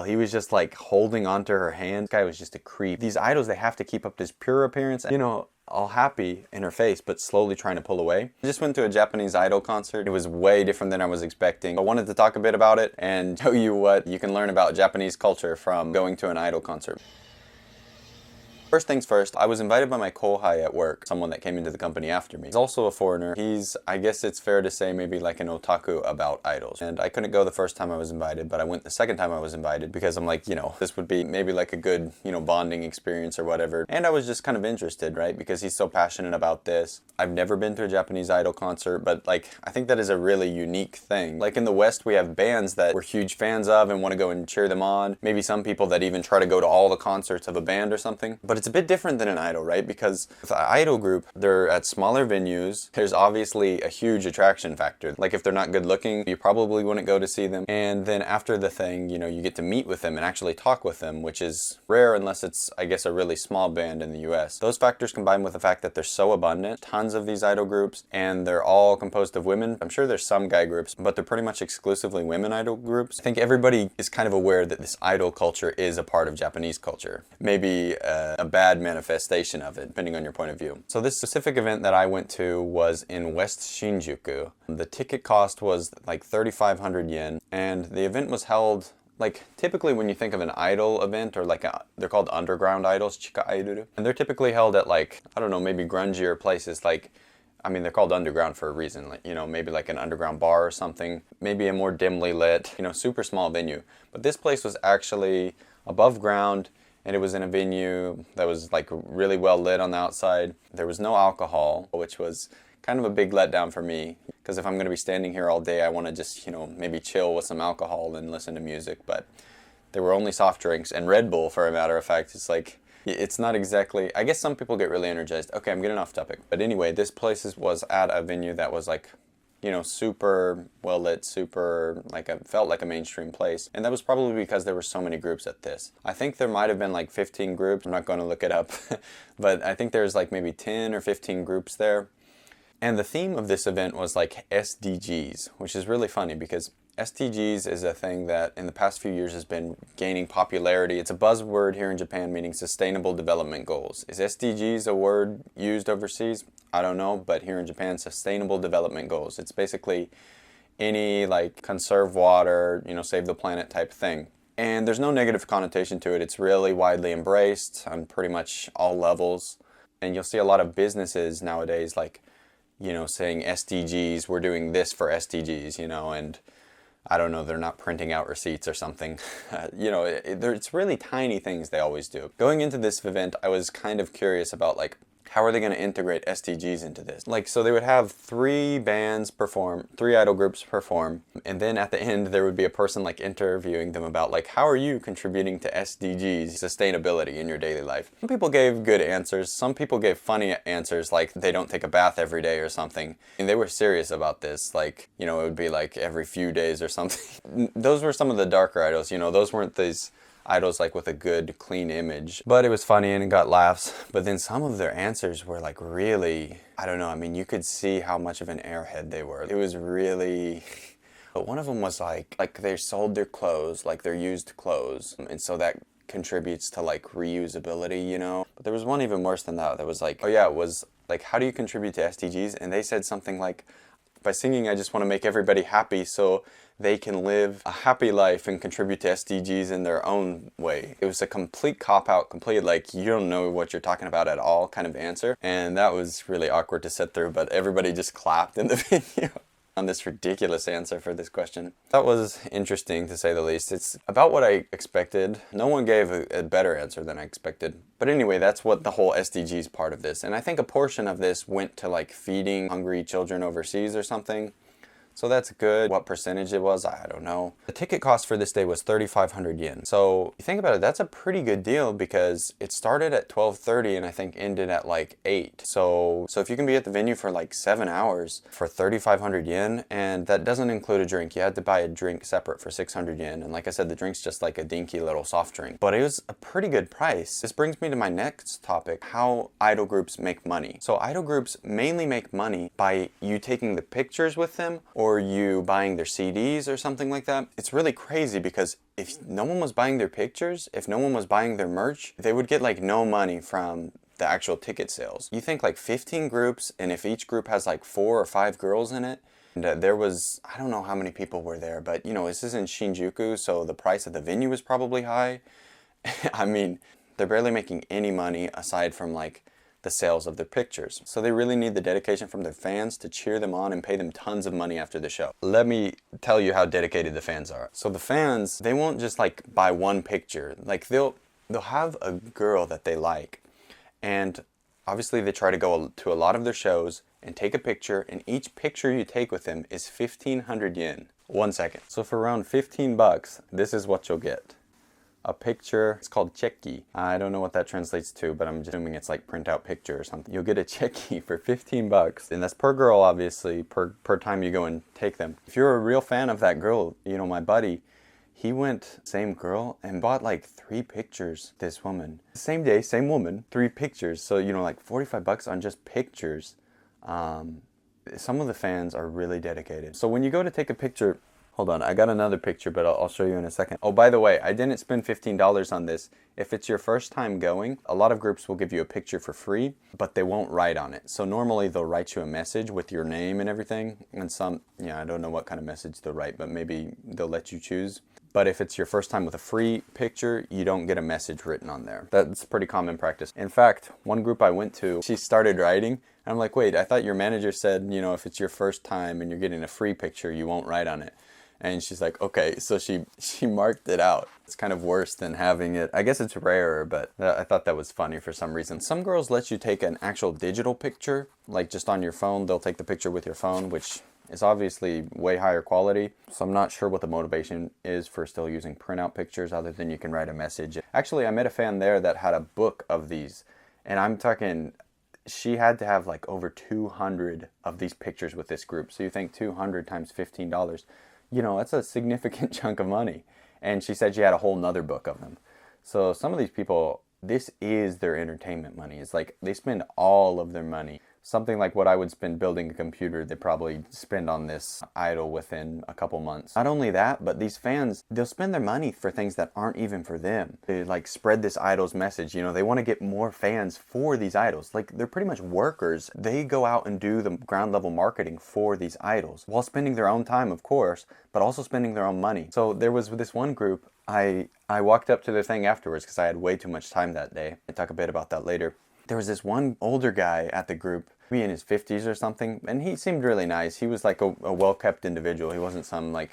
He was just like holding onto her hand. This guy was just a creep. These idols, they have to keep up this pure appearance, you know, all happy in her face, but slowly trying to pull away. I just went to a Japanese idol concert. It was way different than I was expecting. I wanted to talk a bit about it and show you what you can learn about Japanese culture from going to an idol concert. First things first, I was invited by my kohai at work, someone that came into the company after me. He's also a foreigner. He's, I guess it's fair to say, maybe like an otaku about idols. And I couldn't go the first time I was invited, but I went the second time I was invited because I'm like, you know, this would be maybe like a good, you know, bonding experience or whatever. And I was just kind of interested, right? Because he's so passionate about this. I've never been to a Japanese idol concert, but like, I think that is a really unique thing. Like in the West, we have bands that we're huge fans of and want to go and cheer them on. Maybe some people that even try to go to all the concerts of a band or something. But it's a bit different than an idol, right? Because with an idol group, they're at smaller venues. There's obviously a huge attraction factor. Like if they're not good looking, you probably wouldn't go to see them. And then after the thing, you know, you get to meet with them and actually talk with them, which is rare unless it's, I guess, a really small band in the US. Those factors combined with the fact that they're so abundant, tons of these idol groups, and they're all composed of women. I'm sure there's some guy groups, but they're pretty much exclusively women idol groups. I think everybody is kind of aware that this idol culture is a part of Japanese culture. Maybe a bad manifestation of it, depending on your point of view. So this specific event that I went to was in West Shinjuku. The ticket cost was like 3,500 yen, and the event was held like typically when you think of an idol event or like they're called underground idols, chika aiduru, and they're typically held at like, I don't know, maybe grungier places. Like, I mean, they're called underground for a reason, like, you know, maybe like an underground bar or something, maybe a more dimly lit, you know, super small venue. But this place was actually above ground, and it was in a venue that was like really well lit on the outside. There was no alcohol, which was kind of a big letdown for me, because if I'm going to be standing here all day, I want to just, you know, maybe chill with some alcohol and listen to music. But there were only soft drinks and Red Bull, for a matter of fact. It's like, it's not exactly, I guess some people get really energized. Okay, I'm getting off topic. But anyway, this place was at a venue that was like, you know, super well lit, super, like, felt like a mainstream place. And that was probably because there were so many groups at this. I think there might have been like 15 groups. I'm not going to look it up, but I think there's like maybe 10 or 15 groups there. And the theme of this event was like SDGs, which is really funny because SDGs is a thing that in the past few years has been gaining popularity. It's a buzzword here in Japan, meaning Sustainable Development Goals. Is SDGs a word used overseas? I don't know, but here in Japan, Sustainable Development Goals. It's basically any like conserve water, you know, save the planet type thing. And there's no negative connotation to it. It's really widely embraced on pretty much all levels. And you'll see a lot of businesses nowadays like, you know, saying SDGs, we're doing this for SDGs, you know, and I don't know, they're not printing out receipts or something. You know, it's really tiny things they always do. Going into this event, I was kind of curious about like, how are they going to integrate SDGs into this? Like, so they would have 3 bands perform, 3 idol groups perform, and then at the end there would be a person like interviewing them about like, how are you contributing to SDGs, sustainability in your daily life? Some people gave good answers, some people gave funny answers like they don't take a bath every day or something. And they were serious about this, like, you know, it would be like every few days or something. Those were some of the darker idols, you know, those weren't these idols like with a good clean image, but it was funny and it got laughs. But then some of their answers were like really, I don't know, I mean, you could see how much of an airhead they were. It was really, but one of them was like they sold their clothes, like their used clothes, and so that contributes to like reusability, you know. But there was one even worse than that was like, oh yeah, it was like, how do you contribute to SDGs? And they said something like, by singing, I just want to make everybody happy so they can live a happy life and contribute to SDGs in their own way. It was a complete cop-out, complete like, you don't know what you're talking about at all kind of answer. And that was really awkward to sit through, but everybody just clapped in the video on this ridiculous answer for this question. That was interesting to say the least. It's about what I expected. No one gave a better answer than I expected. But anyway, that's what the whole SDGs part of this. And I think a portion of this went to like feeding hungry children overseas or something. So that's good. What percentage it was, I don't know. The ticket cost for this day was 3,500 yen. So you think about it, that's a pretty good deal because it started at 12:30 and I think ended at like 8. So if you can be at the venue for like 7 hours for 3,500 yen, and that doesn't include a drink. You had to buy a drink separate for 600 yen. And like I said, the drink's just like a dinky little soft drink. But it was a pretty good price. This brings me to my next topic, how idol groups make money. So idol groups mainly make money by you taking the pictures with them or or you buying their CDs or something like that. It's really crazy because if no one was buying their pictures, if no one was buying their merch, they would get like no money from the actual ticket sales. You think like 15 groups, and if each group has like 4 or 5 girls in it, and there was, I don't know how many people were there, but you know, this is in Shinjuku, so the price of the venue is probably high. I mean, they're barely making any money aside from like the sales of their pictures. So they really need the dedication from their fans to cheer them on and pay them tons of money after the show. Let me tell you how dedicated the fans are. So the fans, they won't just like buy one picture. Like they'll have a girl that they like, and obviously they try to go to a lot of their shows and take a picture, and each picture you take with them is 1,500 yen. 1 second. So for around 15 bucks, this is what you'll get. A picture, it's called cheki. I don't know what that translates to, but I'm assuming it's like print out picture or something. You'll get a cheki for 15 bucks, and that's per girl, obviously, per time you go and take them. If you're a real fan of that girl, you know, my buddy, he went, same girl, and bought like 3 pictures, this woman. Same day, same woman, 3 pictures. So, you know, like 45 bucks on just pictures. Some of the fans are really dedicated. So when you go to take a picture, hold on, I got another picture, but I'll show you in a second. Oh, by the way, I didn't spend $15 on this. If it's your first time going, a lot of groups will give you a picture for free, but they won't write on it. So normally they'll write you a message with your name and everything. And some, yeah, I don't know what kind of message they'll write, but maybe they'll let you choose. But if it's your first time with a free picture, you don't get a message written on there. That's pretty common practice. In fact, one group I went to, she started writing. And I'm like, wait, I thought your manager said, you know, if it's your first time and you're getting a free picture, you won't write on it. And she's like, okay, so she marked it out. It's kind of worse than having it. I guess it's rarer, but I thought that was funny for some reason. Some girls let you take an actual digital picture, like just on your phone. They'll take the picture with your phone, which is obviously way higher quality. So I'm not sure what the motivation is for still using printout pictures other than you can write a message. Actually, I met a fan there that had a book of these, and I'm talking, she had to have like over 200 of these pictures with this group. So you think 200 times $15, you know, that's a significant chunk of money. And she said she had a whole nother book of them. So some of these people, this is their entertainment money. It's like they spend all of their money. Something like what I would spend building a computer, they probably spend on this idol within a couple months. Not only that, but these fans, they'll spend their money for things that aren't even for them. They like spread this idol's message. You know, they want to get more fans for these idols. Like they're pretty much workers. They go out and do the ground level marketing for these idols while spending their own time, of course, but also spending their own money. So there was this one group, I walked up to their thing afterwards because I had way too much time that day. I'll talk a bit about that later. There was this one older guy at the group, maybe in his 50s or something, and he seemed really nice. He was like a well-kept individual. He wasn't some like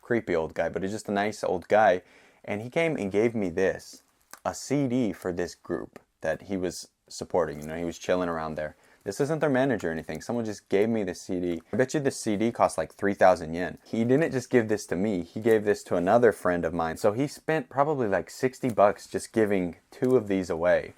creepy old guy, but he's just a nice old guy. And he came and gave me this, a CD for this group that he was supporting. You know, he was chilling around there. This isn't their manager or anything. Someone just gave me this CD. I bet you this CD cost like 3,000 yen. He didn't just give this to me. He gave this to another friend of mine. So he spent probably like 60 bucks just giving 2 of these away.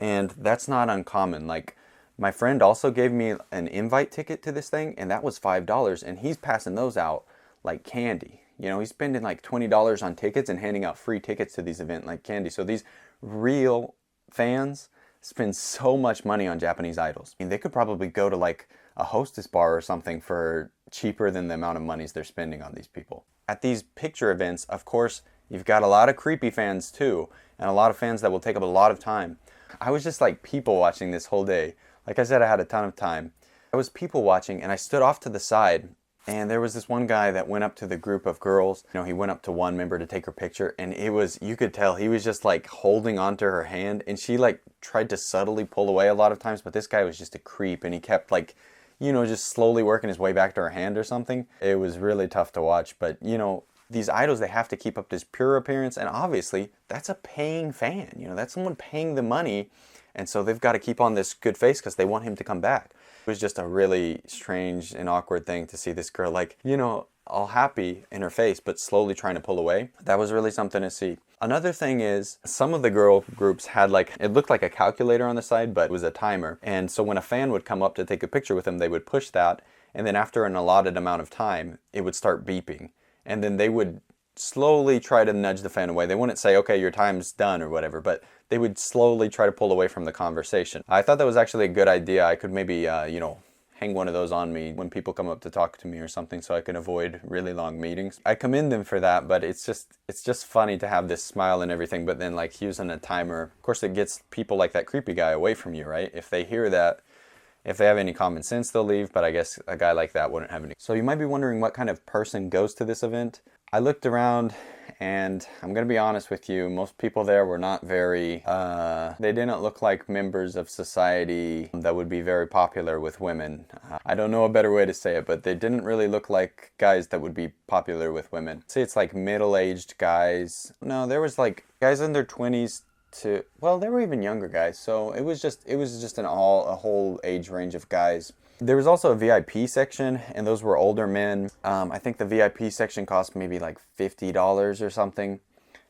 And that's not uncommon. Like, my friend also gave me an invite ticket to this thing, and that was $5, and he's passing those out like candy. You know, he's spending like $20 on tickets and handing out free tickets to these events like candy. So these real fans spend so much money on Japanese idols. I mean, they could probably go to like a Hostess bar or something for cheaper than the amount of monies they're spending on these people. At these picture events, of course, you've got a lot of creepy fans too, and a lot of fans that will take up a lot of time. I was just like people watching this whole day. Like I said, I had a ton of time. I was people watching, and I stood off to the side, and there was this one guy that went up to the group of girls. You know, he went up to one member to take her picture, and it was, you could tell he was just like holding onto her hand, and she like tried to subtly pull away a lot of times, but this guy was just a creep, and he kept like, you know, just slowly working his way back to her hand or something. It was really tough to watch, but you know, these idols, they have to keep up this pure appearance, and obviously that's a paying fan. You know, that's someone paying the money, and so they've got to keep on this good face because they want him to come back. It was just a really strange and awkward thing to see this girl, like, you know, all happy in her face, but slowly trying to pull away. That was really something to see. Another thing is, some of the girl groups had like, it looked like a calculator on the side, but it was a timer. And so when a fan would come up to take a picture with them, they would push that, and then after an allotted amount of time, it would start beeping. And then they would slowly try to nudge the fan away. They wouldn't say, okay, your time's done or whatever, but they would slowly try to pull away from the conversation. I thought that was actually a good idea. I could maybe, you know, hang one of those on me when people come up to talk to me or something so I can avoid really long meetings. I commend them for that, but it's just funny to have this smile and everything, but then like using a timer. Of course, it gets people like that creepy guy away from you, right? If they hear that, if they have any common sense, they'll leave, but I guess a guy like that wouldn't have any. So you might be wondering what kind of person goes to this event. I looked around, and I'm gonna be honest with you, most people there were not very, they didn't look like members of society that would be very popular with women. I don't know a better way to say it, but they didn't really look like guys that would be popular with women. See, it's like middle-aged guys. No, there was like guys in their 20s to, well, there were even younger guys, so it was just a whole age range of guys. There was also a VIP section, and those were older men. I think the VIP section cost maybe like $50 or something,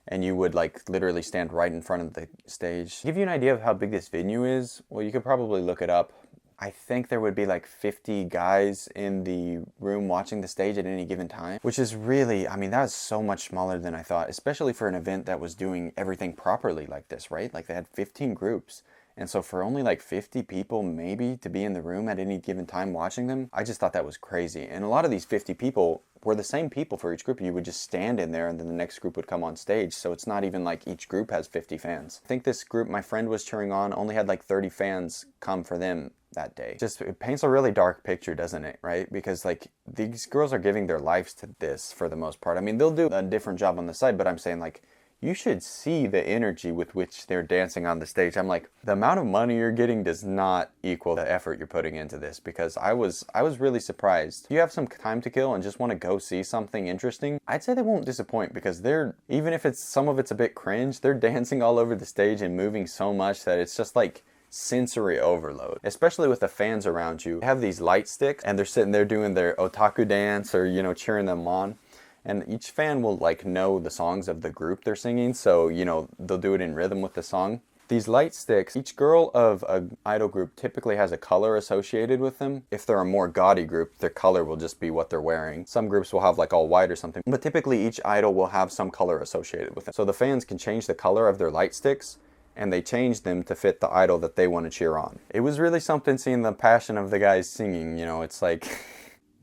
and you would like literally stand right in front of the stage. To give you an idea of how big this venue is, well, you could probably look it up. I think there would be like 50 guys in the room watching the stage at any given time, which is really, I mean, that was so much smaller than I thought, especially for an event that was doing everything properly like this, right? Like they had 15 groups. And so for only like 50 people maybe to be in the room at any given time watching them, I just thought that was crazy. And a lot of these 50 people were the same people for each group. You would just stand in there and then the next group would come on stage. So it's not even like each group has 50 fans. I think this group my friend was cheering on only had like 30 fans come for them that day. Just, it paints a really dark picture, doesn't it, right? Because like these girls are giving their lives to this for the most part. I mean, they'll do a different job on the side, but I'm saying like, you should see the energy with which they're dancing on the stage. I'm like, the amount of money you're getting does not equal the effort you're putting into this, because I was really surprised. If you have some time to kill and just want to go see something interesting, I'd say they won't disappoint, because they're, even if some of it's a bit cringe, they're dancing all over the stage and moving so much that it's just like sensory overload, especially with the fans around you. You have these light sticks and they're sitting there doing their otaku dance or, you know, cheering them on. And each fan will like know the songs of the group they're singing, so, you know, they'll do it in rhythm with the song. These light sticks, each girl of an idol group typically has a color associated with them. If they're a more gaudy group, their color will just be what they're wearing. Some groups will have like all white or something, but typically each idol will have some color associated with it. So the fans can change the color of their light sticks, and they change them to fit the idol that they want to cheer on. It was really something seeing the passion of the guys singing, you know, it's like...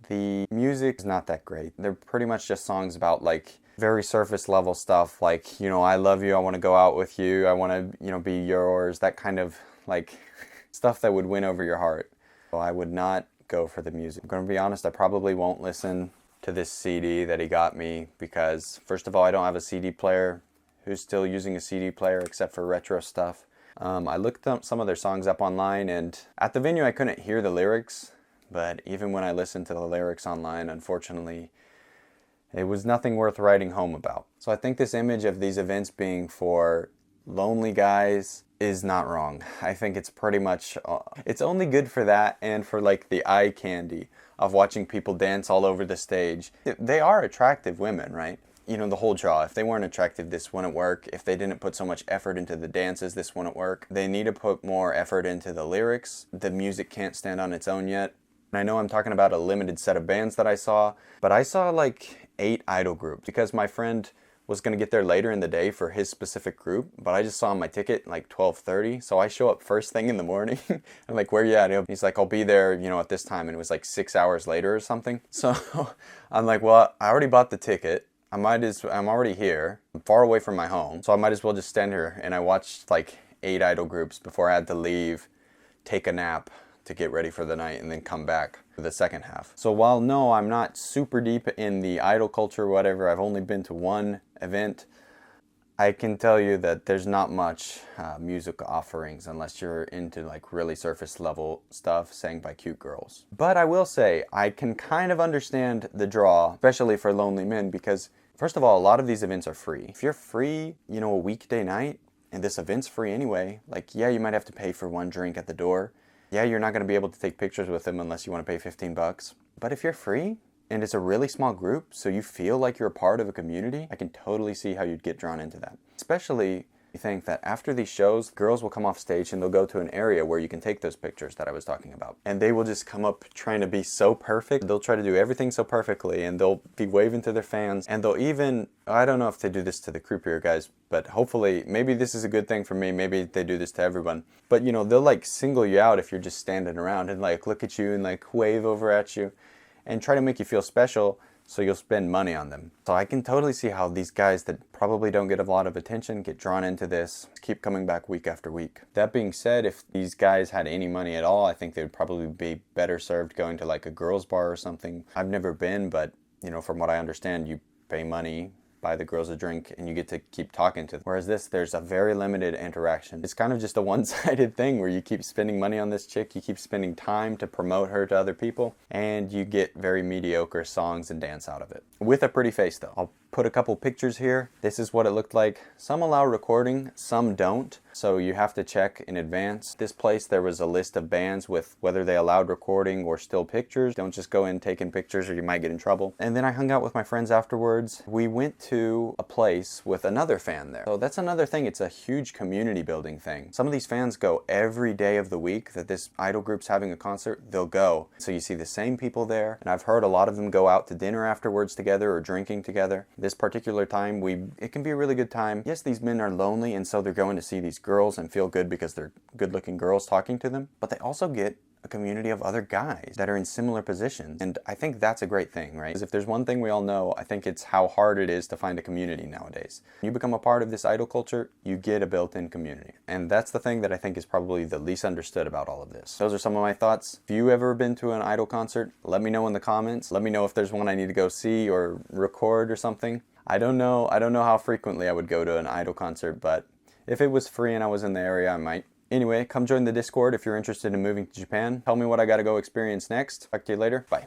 The music is not that great. They're pretty much just songs about like very surface level stuff, like, you know, I love you, I want to go out with you, I want to, you know, be yours, that kind of like stuff that would win over your heart. So I would not go for the music. I'm going to be honest, I probably won't listen to this CD that he got me, because first of all, I don't have a CD player. Who's still using a CD player except for retro stuff? I looked up some of their songs up online, and at the venue I couldn't hear the lyrics. But even when I listened to the lyrics online, unfortunately, it was nothing worth writing home about. So I think this image of these events being for lonely guys is not wrong. I think it's pretty much, it's only good for that and for like the eye candy of watching people dance all over the stage. They are attractive women, right? You know, the whole draw. If they weren't attractive, this wouldn't work. If they didn't put so much effort into the dances, this wouldn't work. They need to put more effort into the lyrics. The music can't stand on its own yet. I know I'm talking about a limited set of bands that I saw, but I saw like 8 idol groups because my friend was going to get there later in the day for his specific group, but I just saw my ticket like 12:30, so I show up first thing in the morning. I'm like, where you at? He's like, I'll be there, you know, at this time, and it was like 6 hours later or something. So I'm like, well, I already bought the ticket. I'm already here. I'm far away from my home, so I might as well just stand here. And I watched like 8 idol groups before I had to leave, take a nap to get ready for the night, and then come back for the second half. So while no, I'm not super deep in the idol culture or whatever, I've only been to one event, I can tell you that there's not much music offerings unless you're into like really surface level stuff sang by cute girls. But I will say, I can kind of understand the draw, especially for lonely men, because first of all, a lot of these events are free. If you're free, you know, a weekday night, and this event's free anyway, like, yeah, you might have to pay for one drink at the door. Yeah, you're not going to be able to take pictures with them unless you want to pay 15 bucks. But if you're free, and it's a really small group, so you feel like you're a part of a community, I can totally see how you'd get drawn into that. Especially You think that after these shows, girls will come off stage and they'll go to an area where you can take those pictures that I was talking about. And they will just come up trying to be so perfect. They'll try to do everything so perfectly, and they'll be waving to their fans, and they'll even, I don't know if they do this to the croupier guys, but hopefully, maybe this is a good thing for me, maybe they do this to everyone. But you know, they'll like single you out if you're just standing around and like look at you and like wave over at you and try to make you feel special, so you'll spend money on them. So I can totally see how these guys that probably don't get a lot of attention get drawn into this, keep coming back week after week. That being said, if these guys had any money at all, I think they would probably be better served going to like a girls bar or something. I've never been, but you know, from what I understand, you pay money, buy the girls a drink, and you get to keep talking to them. Whereas this, there's a very limited interaction. It's kind of just a one-sided thing where you keep spending money on this chick, you keep spending time to promote her to other people, and you get very mediocre songs and dance out of it. With a pretty face though. I'll put a couple pictures here. This is what it looked like. Some allow recording, some don't. So you have to check in advance. This place, there was a list of bands with whether they allowed recording or still pictures. Don't just go in taking pictures or you might get in trouble. And then I hung out with my friends afterwards. We went to a place with another fan there. So that's another thing. It's a huge community building thing. Some of these fans go every day of the week that this idol group's having a concert. They'll go. So you see the same people there. And I've heard a lot of them go out to dinner afterwards together or drinking together. This particular time, it can be a really good time. Yes, these men are lonely, and so they're going to see these girls and feel good because they're good-looking girls talking to them, but they also get a community of other guys that are in similar positions, and I think that's a great thing, right? Because if there's one thing we all know, I think it's how hard it is to find a community nowadays. When you become a part of this idol culture, you get a built-in community, and that's the thing that I think is probably the least understood about all of this. Those are some of my thoughts. If you ever been to an idol concert, let me know in the comments. Let me know if there's one I need to go see or record or something. I don't know how frequently I would go to an idol concert, but if it was free and I was in the area, I might. Anyway, come join the Discord if you're interested in moving to Japan. Tell me what I gotta go experience next. Talk to you later. Bye.